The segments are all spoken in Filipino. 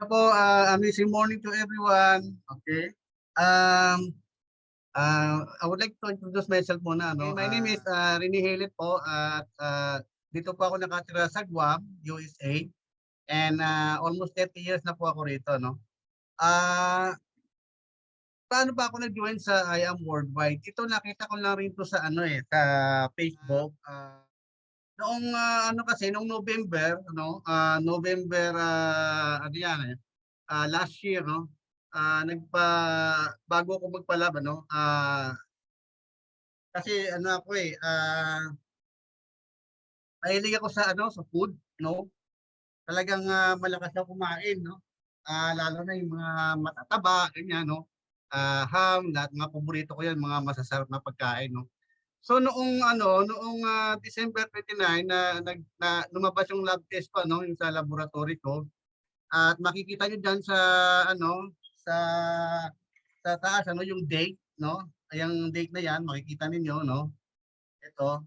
po, amazing morning to everyone. Okay. I would like to introduce myself muna. No? My name is Rene Hilit po at dito po ako nakatira sa Guam, USA. And almost 30 years na po ako rito. No? Paano ba ako nag-join sa I Am Worldwide? Ito nakita ko lang rin to sa sa Facebook. Noong ano kasi noong November, November ano yan last year, no? Bago ako magpalaban, no? Kasi ano ako mahilig ako sa sa food, no? Talagang malakas ako kumain, no? Lalo na yung mga matataba, ganyan, no? Ham, lahat mga paborito ko 'yan, mga masasarap na pagkain, no? So noong December 29 na lumabas yung lab test ko, no, yung sa laboratory ko. At makikita niyo diyan sa sa taas yung date, no? Yung date na 'yan makikita ninyo, no? Ito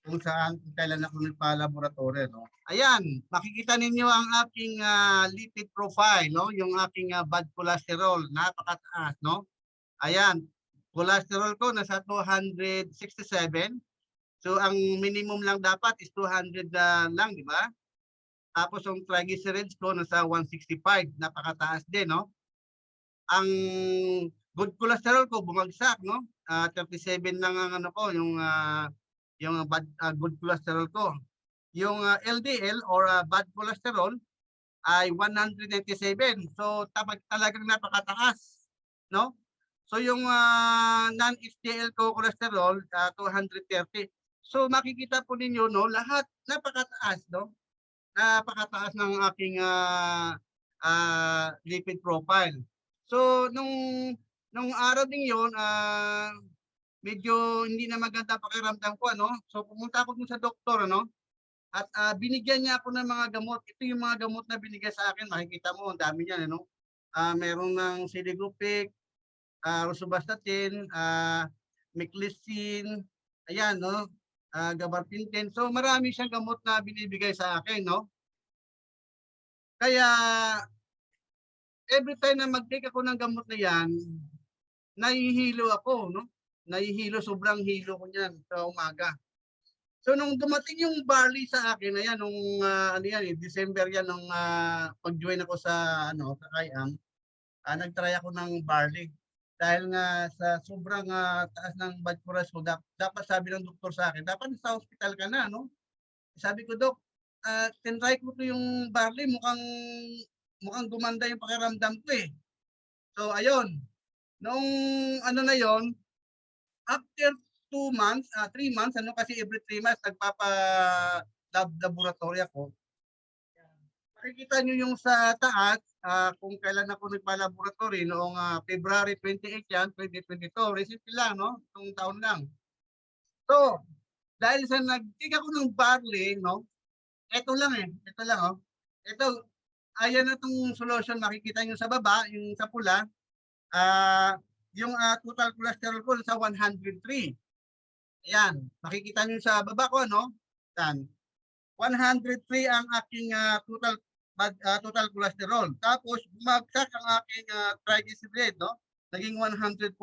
kung saan kung kailan ako nagpa-laboratory, no? Ayan, makikita ninyo ang aking lipid profile, no? Yung aking bad cholesterol, napakataas, no? Ayan, cholesterol ko nasa 267. So ang minimum lang dapat is 200 lang, di ba? Tapos yung triglycerides ko nasa 165, napakataas din, no? Ang good cholesterol ko bumagsak, no? 37 lang ang yung bad good cholesterol ko. Yung LDL or bad cholesterol ay 197. So talagang napakataas, no? So yung non-HDL ko cholesterol 230. So makikita po ninyo, no, lahat napakataas, no? Napakataas ng aking lipid profile. So nung araw ding 'yon, medyo hindi na maganda pakiramdam ko, ano. So pumunta ako dun sa doktor, ano, at binigyan niya ako ng mga gamot. Ito yung mga gamot na binigay sa akin, makikita mo ang dami niyan, ano. Meron ng Siligupig, Rosuvastatin, Meclizine, ayan, no, Gabapentin. So marami siyang gamot na binibigay sa akin, no. Kaya every time na mag-take ako ng gamot na 'yan, nahihilo ako, no. Nahihilo, sobrang hilo ko niyan sa umaga. So nung dumating yung barley sa akin, ayan nung December 'yan nung pag-join ako sa sa IAM, nag-try ako ng barley. Dahil nga sa sobrang taas ng blood pressure ko, dapat sabi ng doktor sa akin, dapat sa hospital ka na, no? Sabi ko, Dok, tinry ko to yung barley, mukhang gumanda yung pakiramdam ko eh. So ayun, nung na yon, after 2 months, 3 months, kasi every 3 months laboratory ako. Makikita nyo yung sa taas, kung kailan ako nagpa-laboratory noong February 28 yan, 2022. Recently lang, no? Itong taon lang. So, dahil sa nag-take ako ng barley, no? Ito lang Ito lang, oh. Ito, ayan na itong solution. Makikita nyo sa baba, yung sa pula. Yung total cholesterol ko sa 103. Ayan, makikita nyo sa baba ko, no? Yan. 103 ang aking total cholesterol. Tapos bumagsak ang aking triglyceride, no? Naging 114.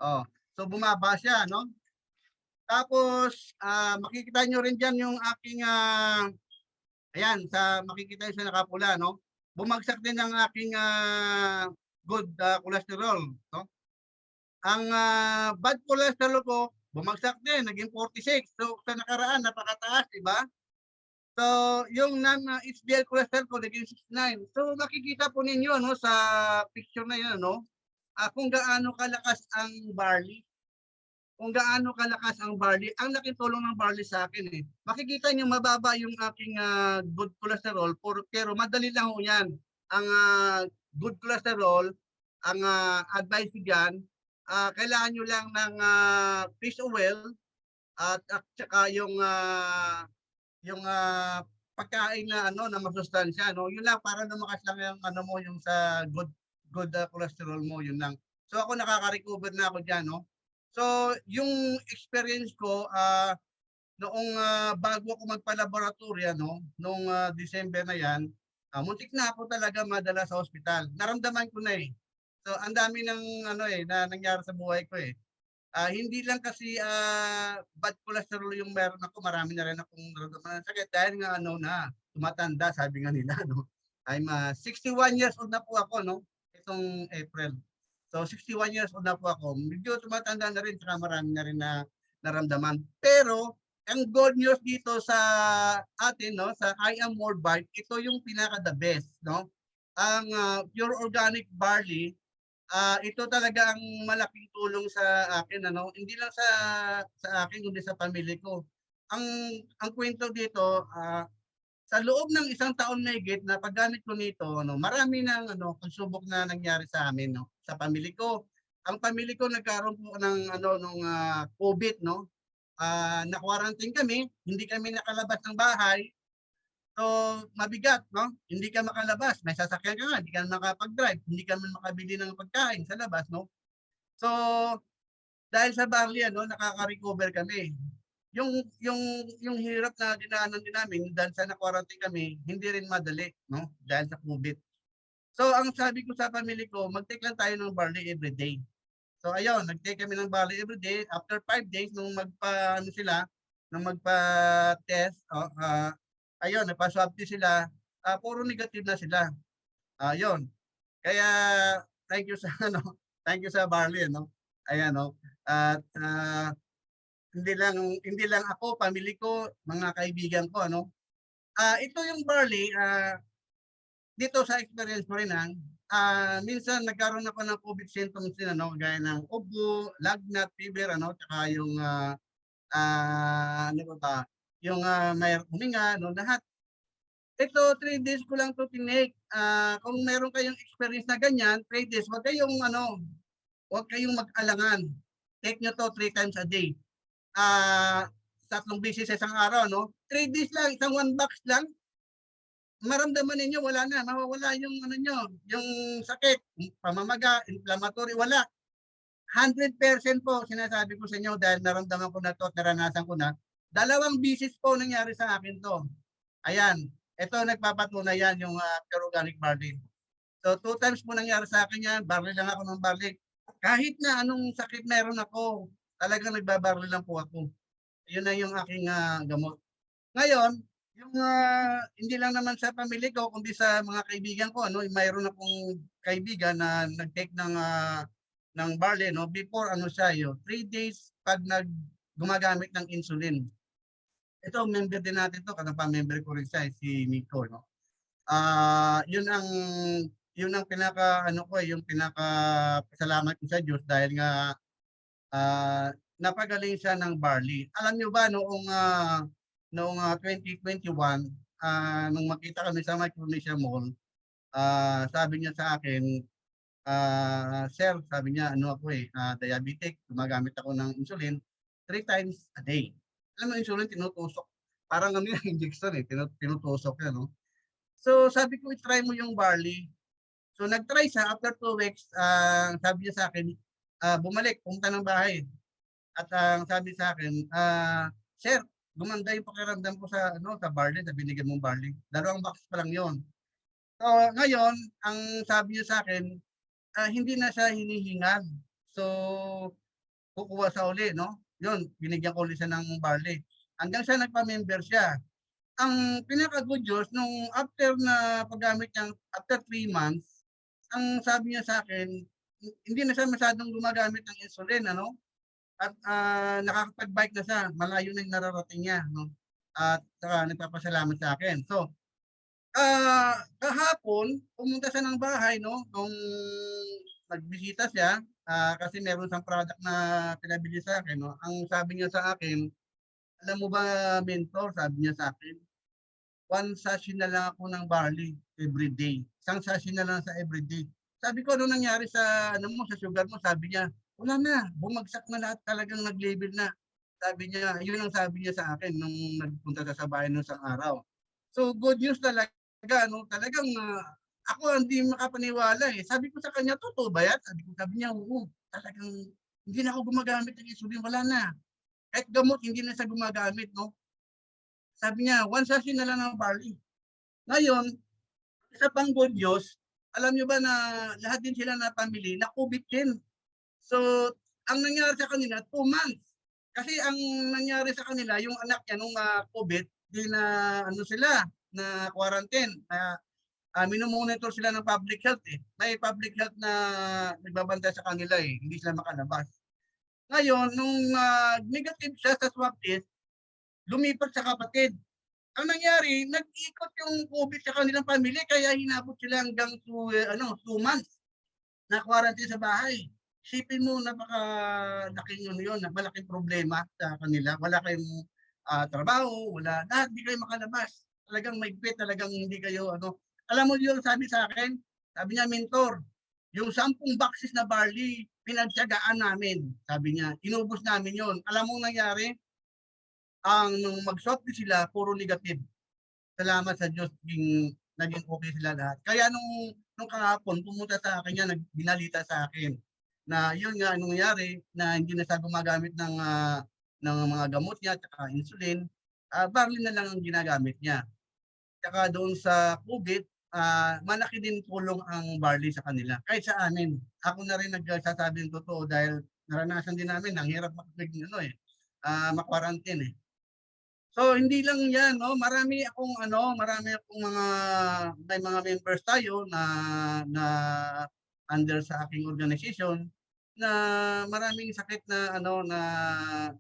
Oh, so bumaba siya, no? Tapos makikita nyo rin diyan yung aking ayan, makikita nyo sa nakapula, no? Bumagsak din ang aking good cholesterol, no? Ang bad cholesterol ko bumagsak din, naging 46. So sa nakaraan napakataas, di ba? So, yung non-HDL cholesterol ko naging 69. So, makikita po ninyo, no, sa picture na yun, no, kung gaano kalakas ang barley. Kung gaano kalakas ang barley. Ang laking tulong ng barley sa akin eh. Makikita niyo mababa yung aking good cholesterol, pero madali lang ho yan. Ang good cholesterol, ang advice ko dyan, kailangan nyo lang ng fish oil at saka yung pagkain na na masustansya, no, yun lang para lumakas lang yung mo yung sa good cholesterol mo, yun lang. So ako nakaka-recover na ako diyan, no. So yung experience ko noong bago ako magpa-laboratory, no, nung December na yan, Muntik na ako talaga madala sa ospital. Naramdaman ko na, eh. So, ang dami ng ano, eh, na nangyari sa buhay ko, eh. Hindi lang kasi, bad cholesterol yung meron ako, marami na rin akong naramdaman na sakit dahil nga ano na, tumatanda sabi nga nila 'no. I'm, 61 years old na po ako 'no, itong April. So 61 years old na po ako. Medyo tumatanda na rin tsaka marami na rin na naramdaman. Pero ang good news dito sa atin 'no, sa I Am Morbide, ito yung pinaka the best 'no. Ang, pure organic barley, ito talaga ang malaking tulong sa akin ano, hindi lang sa akin kundi sa pamilya ko. Ang ang kuwento dito, sa loob ng isang taon mahigit na paggamit ko nito ano, marami ng ano, pagsubok na nangyari sa amin 'no, sa pamilya ko. Ang pamilya ko nagkaroon po ng ano nung, COVID 'no, na-quarantine kami, hindi kami nakalabas ng bahay. So, mabigat 'no, hindi ka makalabas, may sasakyan ka nga, hindi ka makapag-drive, hindi ka man makabili ng pagkain sa labas 'no. So, dahil sa barley ano, nakaka-recover kami. Yung yung yung hirap na dinaanan din namin dahil sa na-quarantine kami, hindi rin madali no, dahil sa COVID. So, ang sabi ko sa family ko, mag-take lang tayo ng barley everyday. So ayun, nag-take kami ng barley everyday. After 5 days nung magpa-ano sila, nung magpa-test, ayun nagpa-swab test sila, puro negative na sila. Ayun. Kaya thank you sa ano, thank you sa barley ano. Ayan 'no. At, hindi lang ako, family ko, mga kaibigan ko ano. Ito yung barley, dito sa experience ko rin, minsan nagkaroon ako ng COVID symptoms din ano, gaya ng ubo, lagnat, fever ano, tsaka yung, ano pa ba, yung, mahirap huminga 'no, lahat. Ito 3 days ko lang 'to tinake. Kung meron kayong experience na ganyan, 3 days, wag kayong ano, wag kayong mag-alangan. Take niyo 'to 3 times a day. Ah, 3 beses sa isang araw 'no, 3 days lang, isang 1 box lang, maramdaman ninyo wala na, mawawala yung ano niyo, yung sakit, yung pamamaga, inflammatory, wala. 100% po sinasabi ko sa inyo dahil naramdaman ko na 'to at naranasan ko na. 2 beses po nangyari sa akin 'to. Ayan, ito nagpapatunay yan yung, pure organic barley. So 2 times po nangyari sa akin yan, barley lang ako ng barley. Kahit na anong sakit meron ako, talagang nagba-barley lang po ako. Yun na yung aking, gamot. Ngayon, yung, hindi lang naman sa pamilya ko kundi sa mga kaibigan ko ano, mayroon akong kaibigan na nag-take ng barley 'no, before ano siya, yung 3 days 'pag gumagamit ng insulin. Ito member din natin 'to, kapamember ko rin siya, si Miko 'no. Ah, yun ang pinaka-ano ko, yung pinakapasalamat ko sa Diyos dahil nga, napagaling siya ng barley. Alam niyo ba noong 2021, nung magkita kami sa Micronesia Mall, sabi niya sa akin, "Sir," sabi niya, "ano ako, diabetic, gumagamit ako ng insulin 3 times a day." Alam mo insulin tinutusok, parang ano yan injection, tinutusok yan 'no. So sabi ko, i-try mo yung barley. So nag-try siya after 2 weeks, sabi niya sa'kin, bumalik, pumunta ng bahay at ang sabi sa'kin, "Sir, gumanda yung pakiramdam ko sa ano, sa barley na binigyan mong barley. 2 box pa lang yun." So ngayon, ang sabi niya sa'kin, hindi na siya hinihingal. So kukuha sa uli 'no, yun binigyan ko ulit siya ng barley. Hanggang sa nagpa-member siya. Ang pinaka-good news nung after na paggamit niyang after 3 months, ang sabi niya sa'kin, hindi na siya masyadong gumagamit ng insulin ano, at, nakakapag-bike na siya, malayo na yung nararating niya 'no, at saka nagpapasalamat sa'kin. So, kahapon pumunta siya ng bahay 'no, nung nagbisita siya, kasi meron siyang product na pinabili sa'kin 'no. Ang sabi niya sa akin, "Alam mo ba mentor," sabi niya sa'kin, "one sachet na lang ako ng barley everyday. Isang sachet na lang sa everyday." Sabi ko, "Anong nangyari sa ano mo, sa sugar mo?" Sabi niya, "Wala na, bumagsak na lahat, talagang nag-level na." Sabi niya, yun ang sabi niya sa akin nung nagpunta siya sa bahay nung isang araw. So good news talaga 'no, talagang, ako hindi makapaniwala, eh. Sabi ko sa kanya, "Totoo ba yan?" Sabi niya, "Oo, talagang hindi na ako gumagamit ng insulin, wala na. Kahit gamot hindi na siya gumagamit 'no." Sabi niya, "One sachet na lang ng barley." Ngayon, Sa pang good news, alam niyo ba na lahat din sila na family na COVID din. So, ang nangyari sa kanila 2 months. Kasi ang nangyari sa kanila yung anak niya nung COVID, di na ano sila, na quarantine. Mino-monitor sila ng public health eh. May public health na nagbabantay sa kanila eh, hindi sila makalabas. Ngayon, nung negative siya sa swab test, lumipat sa kapatid. Ang nangyari, nag-ikot yung COVID sa kanilang pamilya kaya hinabot sila hanggang 2 months na quarantine sa bahay. Isipin mo, napaka-laking yun, malaking problema sa kanila. Wala kayong trabaho, wala, lahat hindi kayo makalabas. Talagang maigpit, talagang hindi kayo, Alam mo yung sabi sa akin, sabi niya, mentor, yung 10 boxes na barley, pinagtyagaan namin. Sabi niya, inubos namin yon. Alam mo nangyari, nung mag-swab sila, puro negative. Salamat sa Diyos, naging okay sila lahat. Kaya nung kahapon, pumunta sa akin yan, binalita sa akin na yun nga, anong nangyari, na hindi na siya gumagamit ng mga gamot niya, tsaka insulin, barley na lang ang ginagamit niya. Tsaka doon sa COVID, malaki din tulong ang barley sa kanila. Kahit sa amin, ako na rin nagsasabi ng totoo dahil naranasan din namin, ang hirap makwarantine eh. So hindi lang 'yan, no, marami akong may mga members tayo na under sa aking organization na maraming sakit na na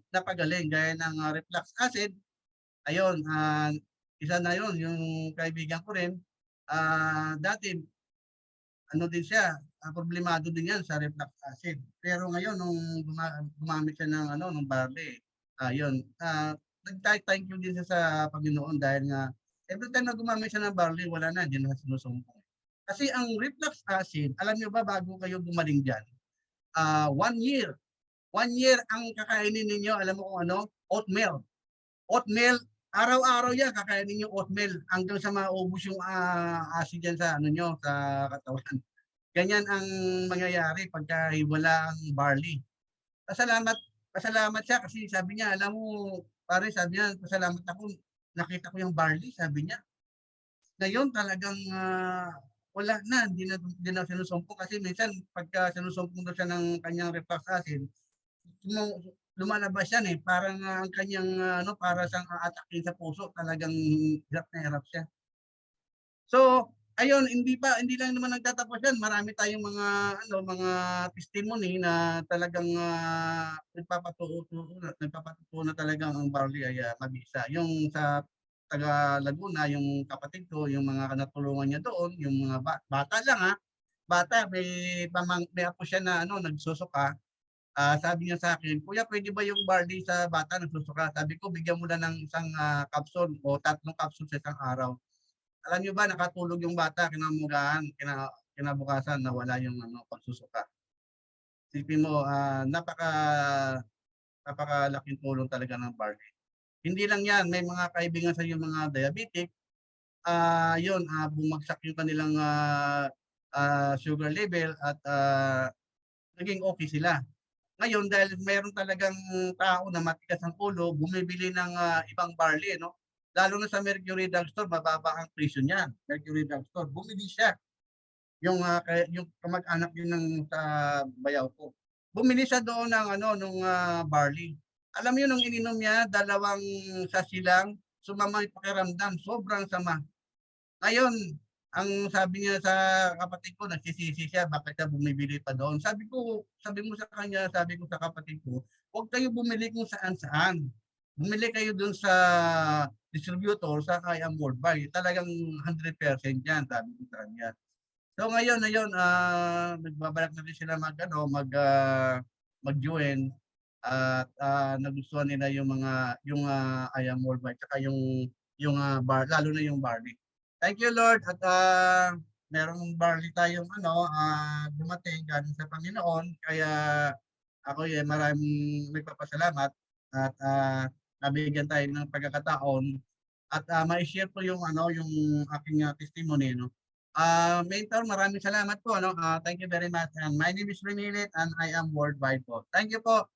napagaling gaya ng reflux acid. Ayun, isa na 'yon, yung kaibigan ko rin, dati din siya, problemado din 'yan sa reflux acid. Pero ngayon nung gumamit siya ng ng barley, ayun, nag-thank you din siya sa Panginoon dahil nga every time na gumamit siya ng barley, wala na, hindi na sinusumpong. Kasi ang reflux acid, alam niyo ba bago kayo gumaling diyan, 1 year. 1 year ang kakainin ninyo, alam mo kung ano? Oatmeal. Oatmeal, araw-araw yan kakainin niyo oatmeal hanggang sa maubos yung acid diyan sa niyo, sa katawan. Ganyan ang mangyayari pagka wala ang barley. Pasalamat siya kasi sabi niya, alam mo, pare, sabi niya, pasalamat ako, nakita ko yung barley, sabi niya. Ngayon talagang wala na, hindi na sinusumpong kasi minsan pagka sinusumpong daw siya ng kanyang reflux acid, lumalabas yan eh, parang ang kanyang para siyang aatakin sa puso, talagang hirap na hirap siya. So, ayun, hindi lang naman nagtatapos yan. Marami tayong mga testimony na talagang nagpapatutuo na talagang ang barley ay mabisa. Yung sa taga Laguna, yung kapatid ko, yung mga natulungan niya doon, yung mga bata lang bata, may apo siya na nagsusuka. Sabi niya sa akin, "Kuya, pwede ba yung barley sa bata nagsusuka?" Sabi ko, "Bigyan mo na ng isang capsule o 3 capsule sa isang araw." Alam niyo ba, nakatulog yung bata, kinabukasan nawala yung pagsusuka. Isipin mo, napakalaking tulong talaga ng barley. Hindi lang yan, may mga kaibigan sa yung mga diabetic, yun, bumagsak yung kanilang sugar level at naging okay sila. Ngayon, dahil mayroon talagang tao na matigas ang ulo, bumibili ng ibang barley, no? Lalo na sa Mercury Drugstore, mababa ang presyo niyan. Mercury Drugstore, bumili siya. Yung kamag-anak din ng sa bayaw ko. Bumili siya doon ng nung barley. Alam niyo nung ininom niya, 2 sachet lang, sumama yung pakiramdam, sobrang sama. Ngayon, ang sabi niya sa kapatid ko, nagsisisi siya, bakit siya bumibili pa doon. Sabi ko sa kapatid ko, huwag kayo bumili kung saan-saan. Bumili kayo doon sa distributor sa Kayang Worldwide. Talagang 100% yan, sabi ko sa kanya. So ngayon, nagbabalak na rin sila mag-join at nagustuhan nila yung Ayam Worldwide saka yung lalo na yung barley. Thank you, Lord, at merong barley tayong dumating galing sa Panginoon, kaya ako maraming nagpapasalamat at nabigyan tayo ng pagkakataon at mai-share ko yung aking testimony, no. Mentor, maraming salamat po, thank you very much. And my name is Renilit and I am Worldwide po. Thank you po.